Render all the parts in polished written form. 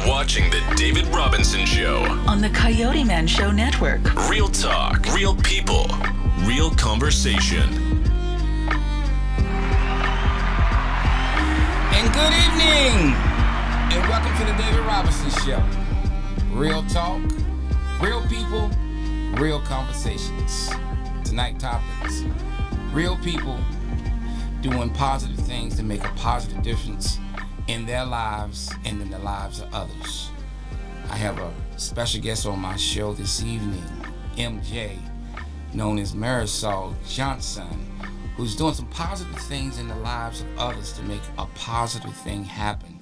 watching The David Robinson Show on the Coyoteman Show Network. Real talk, real people, real conversation. And good evening, and welcome to The David Robinson Show. Real talk, real people, real conversations. Tonight topics: real people doing positive things to make a positive difference in their lives and in the lives of others. I have a special guest on my show this evening, MJ, known as Marisol Johnson, who's doing some positive things in the lives of others to make a positive thing happen.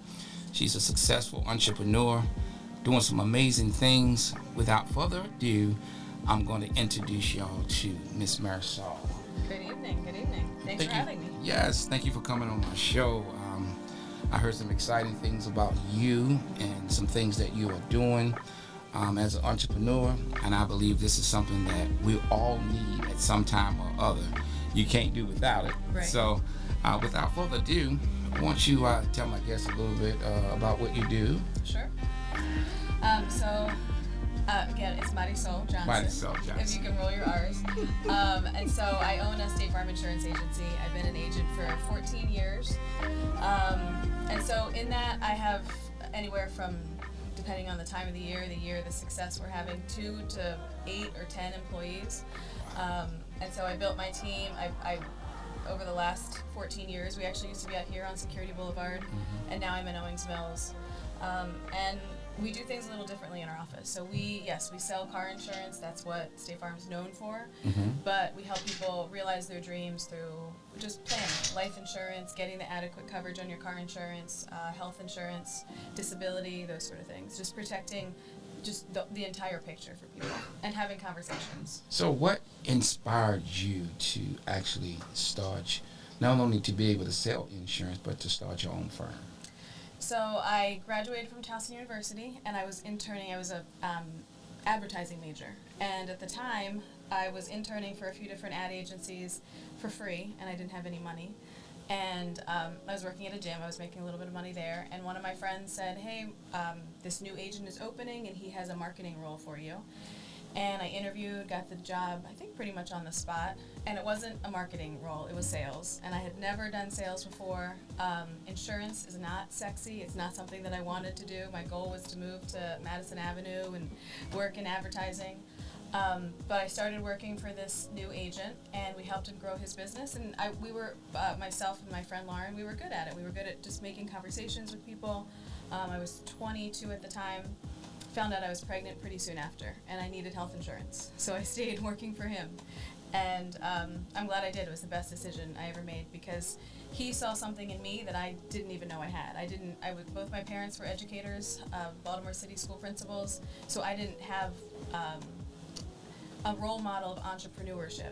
She's a successful entrepreneur, doing some amazing things. Without further ado, I'm going to introduce y'all to Miss Marisol. Good evening. Thanks for having me. Yes, thank you for coming on my show. I heard some exciting things about you and some things that you are doing as an entrepreneur, and I believe this is something that we all need at some time or other. You can't do without it. Right. So without further ado, I want you to tell my guests a little bit about what you do. Sure. Again, it's Marisol Johnson. Marisol Johnson. If you can roll your R's. And so I own a State Farm insurance agency. I've been an agent for 14 years. And so in that, I have anywhere from, depending on the time of the year, the success we're having, 2 to 8 or 10 employees. And so I built my team. I over the last 14 years, we actually used to be out here on Security Boulevard, and now I'm in Owings Mills. And we do things a little differently in our office. So we sell car insurance. That's what State Farm's known for. But we help people realize their dreams through just planning, life insurance, getting the adequate coverage on your car insurance, health insurance, disability, those sort of things. Just protecting just the entire picture for people and having conversations. So what inspired you to actually start, not only to be able to sell insurance, but to start your own firm? So I graduated from Towson University, and I was interning. I was a advertising major, and at the time, I was interning for a few different ad agencies for free, and I didn't have any money. And I was working at a gym. I was making a little bit of money there, and one of my friends said, "Hey, this new agent is opening, and he has a marketing role for you." And I interviewed, got the job, I think pretty much on the spot. And it wasn't a marketing role, it was sales. And I had never done sales before. Insurance is not sexy. It's not something that I wanted to do. My goal was to move to Madison Avenue and work in advertising. But I started working for this new agent, and we helped him grow his business. And we were, myself and my friend Lauren, we were good at it. We were good at just making conversations with people. I was 22 at the time. Found out I was pregnant pretty soon after, and I needed health insurance. So I stayed working for him. And I'm glad I did. It was the best decision I ever made, because he saw something in me that I didn't even know I had. Both my parents were educators, Baltimore City school principals, so I didn't have a role model of entrepreneurship.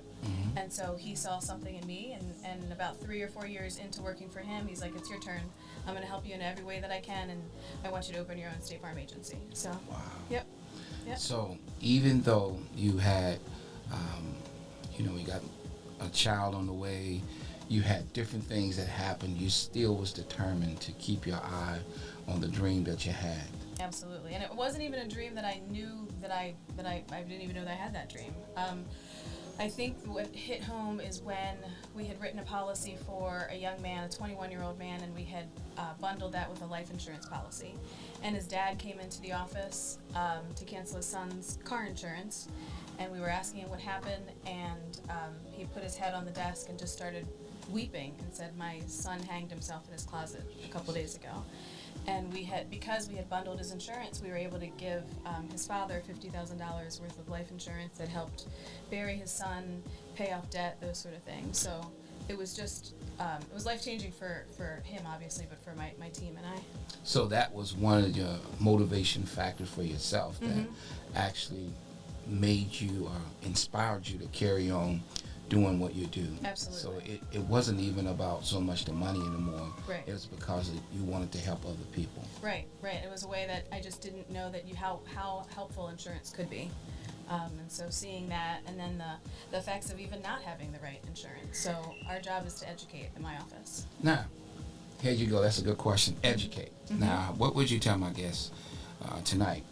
And so he saw something in me, and about 3 or 4 years into working for him, he's like, "It's your turn. I'm going to help you in every way that I can, and I want you to open your own State Farm agency." So, wow. Yep. So even though you had, you got a child on the way, you had different things that happened, you still was determined to keep your eye on the dream that you had. Absolutely. And it wasn't even a dream that I knew that I didn't even know that I had that dream. I think what hit home is when we had written a policy for a young man, a 21-year-old man, and we had bundled that with a life insurance policy. And his dad came into the office to cancel his son's car insurance, and we were asking him what happened, and he put his head on the desk and just started weeping and said, "My son hanged himself in his closet a couple days ago." And because we had bundled his insurance, we were able to give his father $50,000 worth of life insurance that helped bury his son, pay off debt, those sort of things. So it was just, it was life-changing for him, obviously, but for my team and I. So that was one of your motivation factors for yourself that actually made you or inspired you to carry on doing what you do. Absolutely. So it wasn't even about so much the money anymore. Right. It was because you wanted to help other people. Right. It was a way that I just didn't know that how helpful insurance could be. And so seeing that, and then the effects of even not having the right insurance. So our job is to educate in my office. Now, here you go. That's a good question. Educate. Mm-hmm. Now, what would you tell my guests tonight,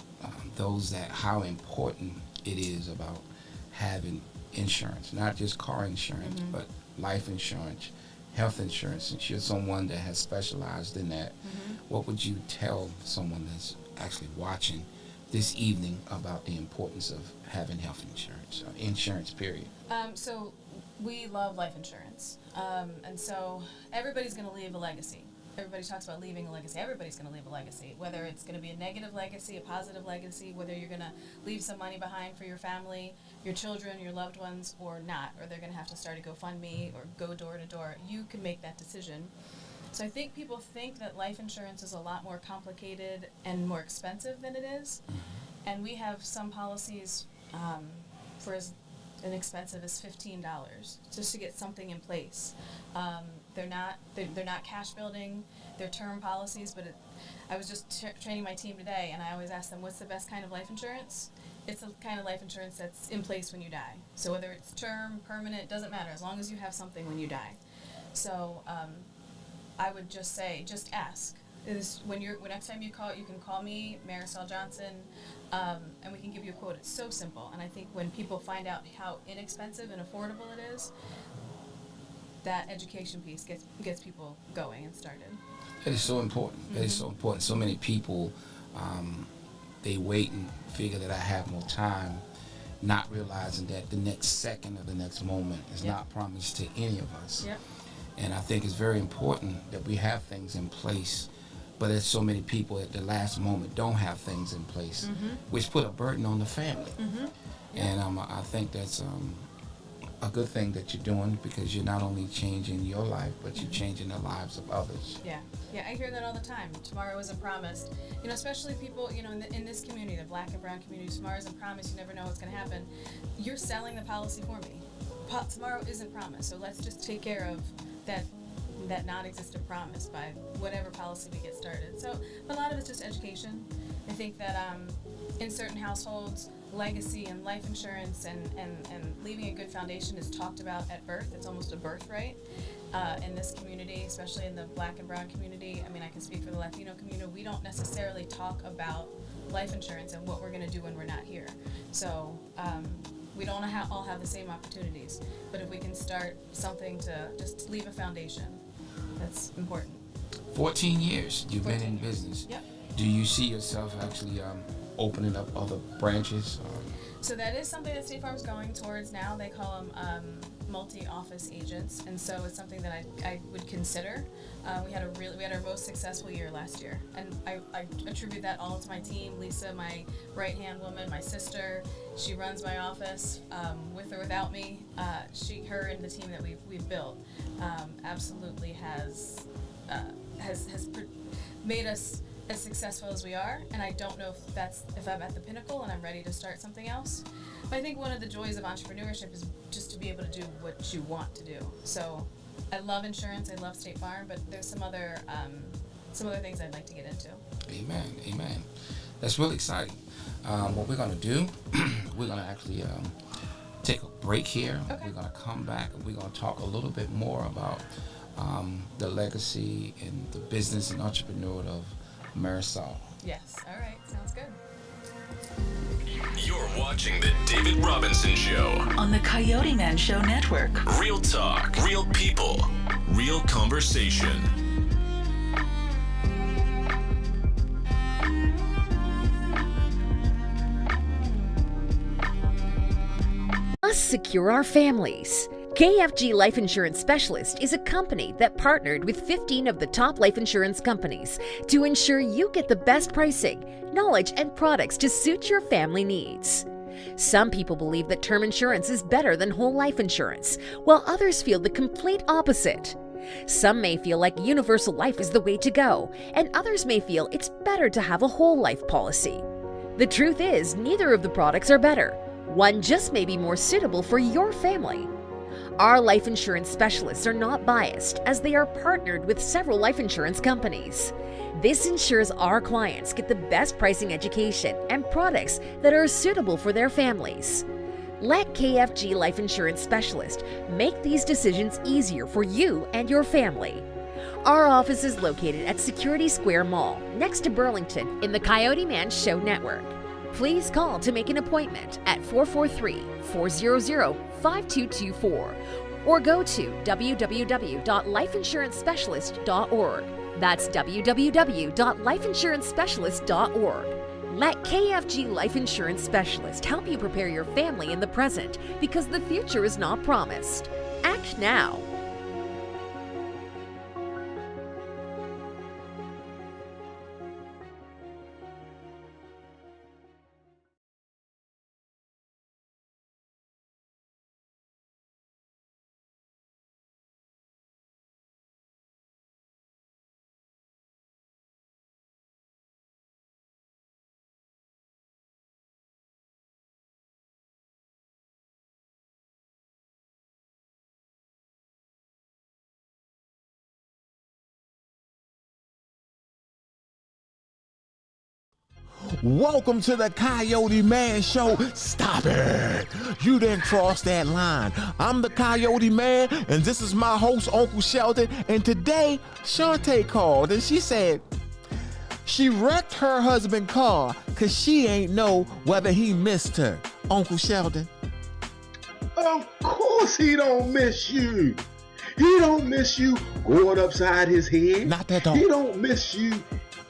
those that how important it is about having insurance, not just car insurance, but life insurance, health insurance. Since you're someone that has specialized in that, what would you tell someone that's actually watching this evening about the importance of having health insurance, insurance period? So we love life insurance. And so everybody's going to leave a legacy. Everybody talks about leaving a legacy. Everybody's going to leave a legacy, whether it's going to be a negative legacy, a positive legacy, whether you're going to leave some money behind for your family, your children, your loved ones, or not, or they're going to have to start a GoFundMe or go door to door. You can make that decision. So I think people think that life insurance is a lot more complicated and more expensive than it is. And we have some policies for as inexpensive as $15 just to get something in place. They're not cash building. They're term policies. But I was just training my team today, and I always ask them, what's the best kind of life insurance? It's the kind of life insurance that's in place when you die. So whether it's term, permanent, doesn't matter, as long as you have something when you die. So I would just say, just ask. When next time you call, you can call me, Marisol Johnson, and we can give you a quote. It's so simple, and I think when people find out how inexpensive and affordable it is, that education piece gets people going and started. It is so important. It is so important. So many people, they wait and figure that I have more time, not realizing that the next second or the next moment is not promised to any of us. Yep. And I think it's very important that we have things in place, but there's so many people at the last moment don't have things in place, which put a burden on the family. And I think that's a good thing that you're doing, because you're not only changing your life, but you're changing the lives of others. Yeah, I hear that all the time. Tomorrow isn't promised. Especially people, in this community, the black and brown community, tomorrow isn't promised. You never know what's going to happen. You're selling the policy for me. Tomorrow isn't promised, so let's just take care of that non-existent promise by whatever policy we get started. So a lot of it's just education. I think that in certain households, legacy and life insurance and leaving a good foundation is talked about at birth. It's almost a birthright in this community, especially in the black and brown community. I mean, I can speak for the Latino community. We don't necessarily talk about life insurance and what we're going to do when we're not here. So we don't all have the same opportunities. But if we can start something to just leave a foundation, that's important. 14 years you've been in business. Yep. Do you see yourself actually opening up other branches? So that is something that State Farm's going towards now. They call them multi-office agents, and so it's something that I would consider. We had our most successful year last year, and I attribute that all to my team. Lisa, my right-hand woman, my sister, she runs my office with or without me. Her and the team that we've built absolutely has made us as successful as we are, and I don't know if I'm at the pinnacle and I'm ready to start something else. But I think one of the joys of entrepreneurship is just to be able to do what you want to do. So I love insurance, I love State Farm, but there's some other things I'd like to get into. Amen. That's really exciting. What we're going to do, we're going to actually take a break here. Okay. We're going to come back and we're going to talk a little bit more about the legacy and the business and entrepreneur of Marisol. Yes, all right, sounds good. You're watching The David Robinson Show. On the Coyoteman Show Network. Real talk, real people, real conversation. Us secure our families. KFG Life Insurance Specialist is a company that partnered with 15 of the top life insurance companies to ensure you get the best pricing, knowledge, and products to suit your family needs. Some people believe that term insurance is better than whole life insurance, while others feel the complete opposite. Some may feel like universal life is the way to go, and others may feel it's better to have a whole life policy. The truth is, neither of the products are better. One just may be more suitable for your family. Our life insurance specialists are not biased, as they are partnered with several life insurance companies. This ensures our clients get the best pricing, education, and products that are suitable for their families. Let KFG Life Insurance Specialist make these decisions easier for you and your family. Our office is located at Security Square Mall, next to Burlington, in the Coyote Man Show Network. Please call to make an appointment at 443-400-5224 or go to www.lifeinsurancespecialist.org. That's www.lifeinsurancespecialist.org. Let KFG Life Insurance Specialist help you prepare your family in the present because the future is not promised. Act now. Welcome to the Coyote Man Show. Stop it. You didn't cross that line. I'm the Coyote Man, and this is my host, Uncle Sheldon. And today, Shantae called, and she said she wrecked her husband's car because she ain't know whether he missed her. Uncle Sheldon. Of course he don't miss you. He don't miss you going upside his head. Not that dog. He don't miss you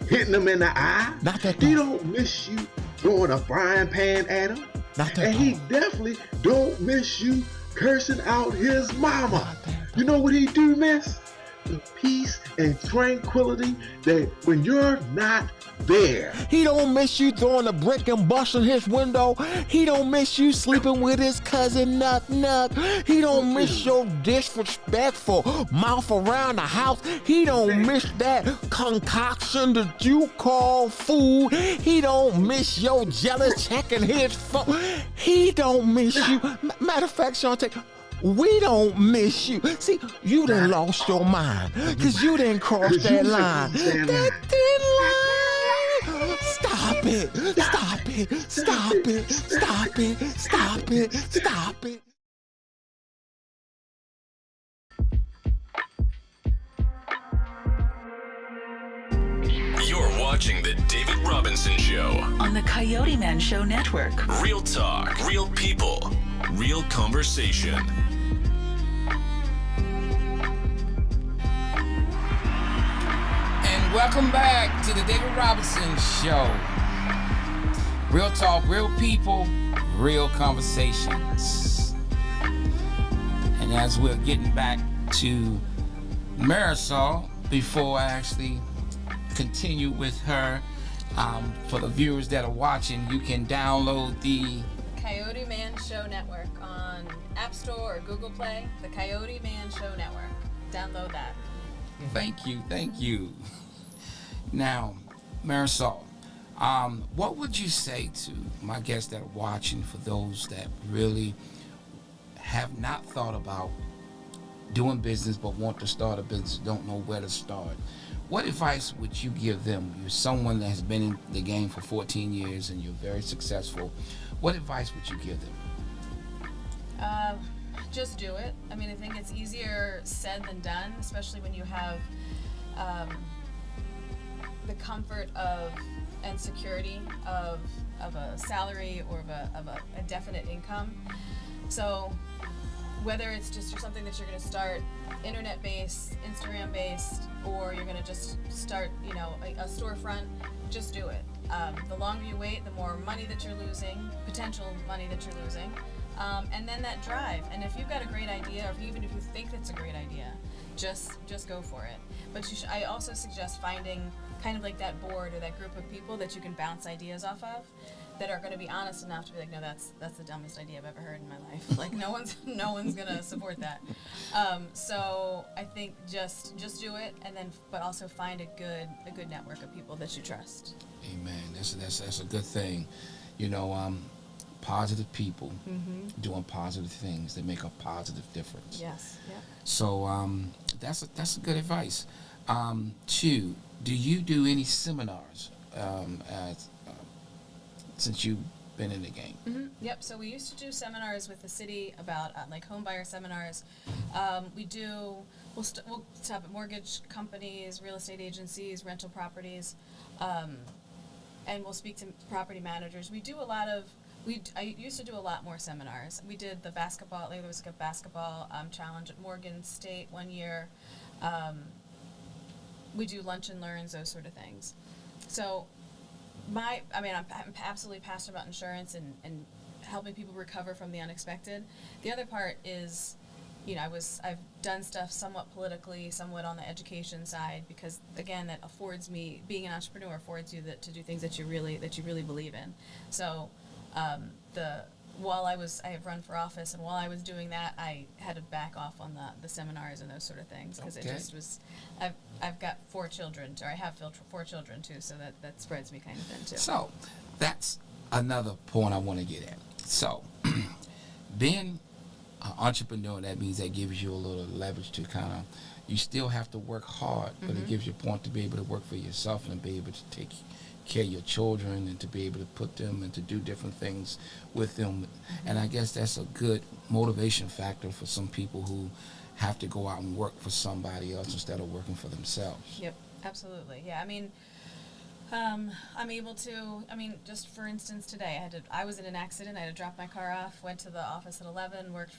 hitting him in the eye. Not that He dog. don't miss you throwing a frying pan at him. Not that And dog. he definitely don't miss you cursing out his mama. You know what he do miss? The peace and tranquility that when you're not there. He don't miss you throwing a brick and busting his window. He don't miss you sleeping with his cousin Nuck Nuck. He don't miss your disrespectful mouth around the house. He don't miss that concoction that you call food. He don't miss your jealous checking his phone. He don't miss you. Matter of fact, Shantae, we don't miss you. See, you done lost your mind because you didn't cross that line. That thin line. Stop it. Stop it. Stop it. Stop it. Stop it. Stop it. You're watching The David Robinson Show. On the Coyote Man Show Network. Real talk, real people, real conversation. And welcome back to the David Robinson Show. Real talk, real people, real conversations. And as we're getting back to Marisol, before I actually continue with her, for the viewers that are watching, you can download the Coyote Man Show Network on App Store or Google Play. The Coyote Man Show Network. Download that. Thank you. Now, Marisol, what would you say to my guests that are watching, for those that really have not thought about doing business but want to start a business, don't know where to start? What advice would you give them? You're someone that has been in the game for 14 years and you're very successful. What advice would you give them? Just do it. I mean, I think it's easier said than done, especially when you have the comfort of and security of a salary or of a definite income. So whether it's just something that you're going to start internet-based, Instagram-based, or you're going to just start, a storefront, just do it. The longer you wait, the more money that you're losing, potential money that you're losing, and then that drive. And if you've got a great idea, or even if you think it's a great idea, just go for it. But I also suggest finding kind of like that board or that group of people that you can bounce ideas off of, that are going to be honest enough to be like, no, that's the dumbest idea I've ever heard in my life. Like no one's going to support that. So I think just do it, and then but also find a good network of people that you trust. Amen. That's a good thing. Positive people doing positive things that make a positive difference. Yes. Yeah. So that's a good advice. Two, do you do any seminars since you've been in the game? Mm-hmm. Yep. So we used to do seminars with the city about like home buyer seminars. We do We'll stop at mortgage companies, real estate agencies, rental properties, and we'll speak to property managers. We do a lot of. I used to do a lot more seminars. We did the basketball. There was like a basketball challenge at Morgan State one year. We do lunch and learns, those sort of things. So, I'm absolutely passionate about insurance and helping people recover from the unexpected. The other part is, I've done stuff somewhat politically, somewhat on the education side, because again, that affords me, being an entrepreneur affords you to do things that you really believe in. So, I have run for office, and while I was doing that, I had to back off on the seminars and those sort of things, because it just was. I've got 4 children, or I have 4 children too, so that spreads me kind of thin too. So that's another point I want to get at. So being an entrepreneur, that means that gives you a little leverage to kind of. You still have to work hard, but it gives you a point to be able to work for yourself and be able to take care of your children and to be able to put them and to do different things with them. And I guess that's a good motivation factor for some people who have to go out and work for somebody else instead of working for themselves. Yep, absolutely. Yeah, I'm able to, just for instance, today I was in an accident. I had to drop my car off, went to the office at 11, went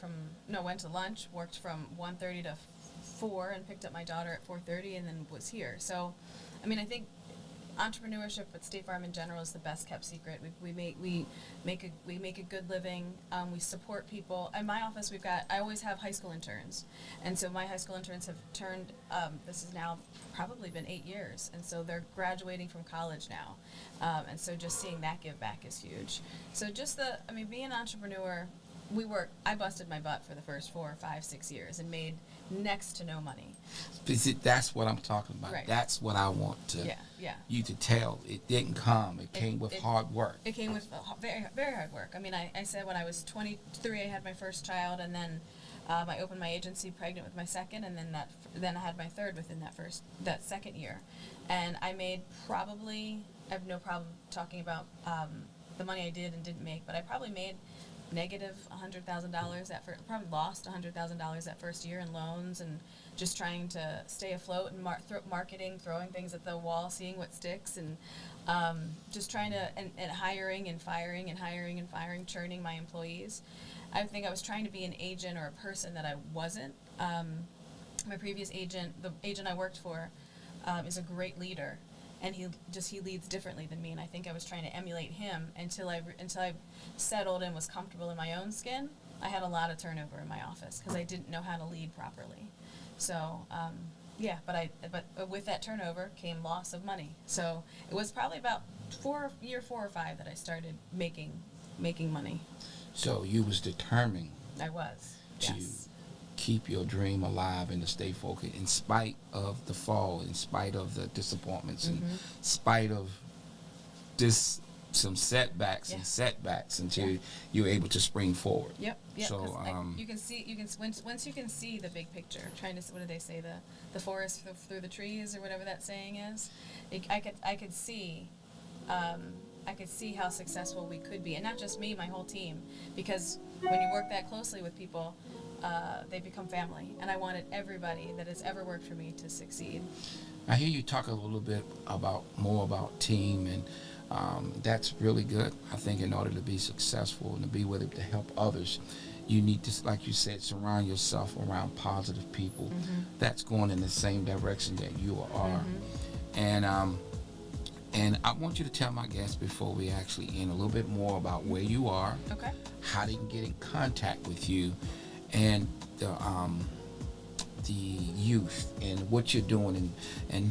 to lunch, worked from 1:30 to 4, and picked up my daughter at 4:30, and then was here. So, I think entrepreneurship at State Farm in general is the best kept secret. We make a good living. We support people. In my office, I always have high school interns, and so my high school interns have turned. This has now probably been 8 years, and so they're graduating from college now, and so just seeing that give back is huge. So being an entrepreneur. I busted my butt for the first 4, 5, 6 years and made next to no money. That's what I'm talking about. Right. That's what I want you to tell. It didn't come. It came with hard work. It came with very, very hard work. I said when I was 23, I had my first child, and then I opened my agency pregnant with my second, and then I had my third within that second year. And I made I have no problem talking about the money I did and didn't make, but I probably made negative $100,000 probably lost $100,000 that first year in loans and just trying to stay afloat and marketing, throwing things at the wall, seeing what sticks, and just trying to and hiring and firing and hiring and firing, churning my employees. I think I was trying to be an agent or a person that I wasn't. My previous agent, the agent I worked for, is a great leader. And he leads differently than me, and I think I was trying to emulate him until I settled and was comfortable in my own skin. I had a lot of turnover in my office because I didn't know how to lead properly. So but with that turnover came loss of money. So it was probably about year 4 or 5 that I started making money. So you was determined. I was. To Yes. keep your dream alive and to stay focused in spite of the fall, in spite of the disappointments, in spite of some setbacks until you're able to spring forward. Yep. So once you can see the big picture, trying to, what do they say, the forest through the trees, or whatever that saying is. I could see how successful we could be, and not just me, my whole team, because when you work that closely with people, they become family, and I wanted everybody that has ever worked for me to succeed. I hear you talk a little bit more about team, and that's really good. I think in order to be successful and to be able to help others, you need to, like you said, surround yourself around positive people that's going in the same direction that you are. And I want you to tell my guests before we actually end a little bit more about where you are, Okay. how they can get in contact with you, and the youth, and what you're doing, and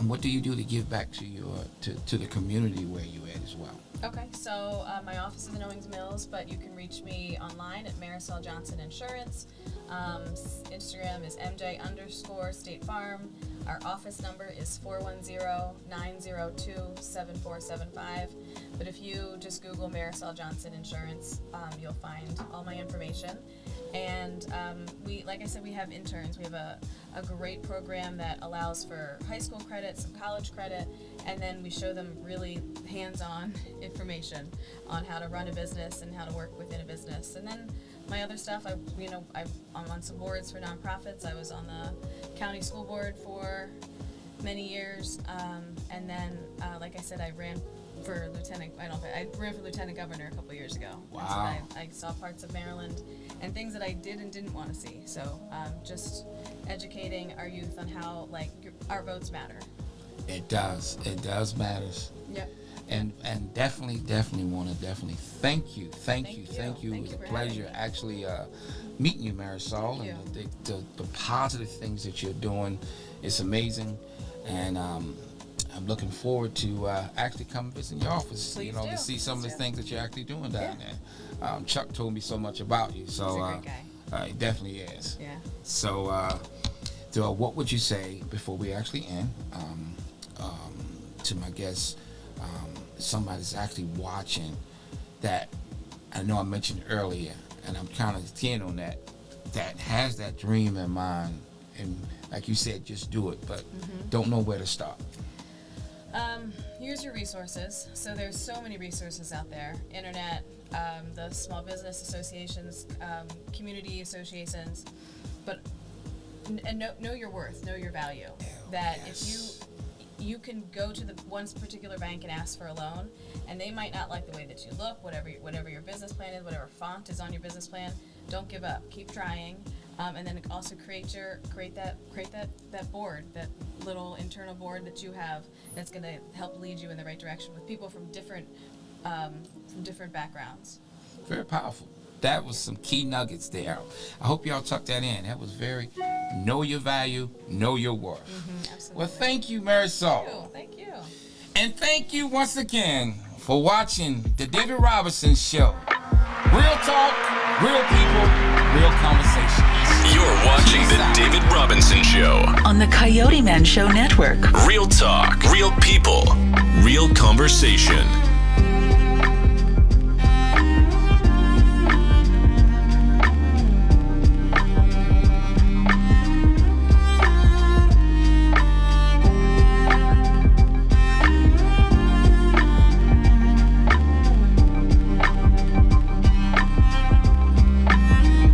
what do you do to give back to your to the community where you at as well. Okay, so my office is in Owings Mills, but you can reach me online at Marisol Johnson Insurance. Instagram is MJ_State Farm. Our office number is 410-902-7475. But if you just Google Marisol Johnson Insurance, you'll find all my information. And like I said, we have interns. We have a great program that allows for high school credit, some college credit, and then we show them really hands-on information on how to run a business and how to work within a business. And then my other stuff. I'm on some boards for nonprofits. I was on the county school board for many years, and then, like I said, I ran for lieutenant governor a couple years ago. Wow. And so I saw parts of Maryland and things that I did and didn't want to see. So just educating our youth on how our votes matter. It does matters. Yep. And definitely want to thank you. Thank you. It was a for pleasure having me. actually meeting you, Marisol, Thank and the positive things that you're doing. It's amazing, and I'm looking forward to actually come visit your office. Please to do. see some of the Please do. things that you're actually doing down there. Chuck told me so much about you, so He's a great guy. he definitely is. Yeah. So, what would you say before we actually end to my guests? Somebody's actually watching that I know I mentioned earlier, and I'm kind of keen on that has that dream in mind, and like you said, just do it, but don't know where to start. Use your resources. So there's so many resources out there. Internet, the small business associations, community associations, but know your worth, know your value. That Yes. if you can go to the one particular bank and ask for a loan, and they might not like the way that you look, whatever your business plan is, whatever font is on your business plan, don't give up. Keep trying, and then also create that board, that little internal board that you have that's going to help lead you in the right direction with people from different backgrounds. Very powerful. That was some key nuggets there. I hope y'all tucked that in. That was very know your value, know your worth. Absolutely. Well, thank you, Marisol. Thank you. And thank you once again for watching the David Robinson Show. Real talk, real people, real conversations. You're watching the David Robinson Show. On the Coyoteman Show Network. Real talk, real people, real conversation.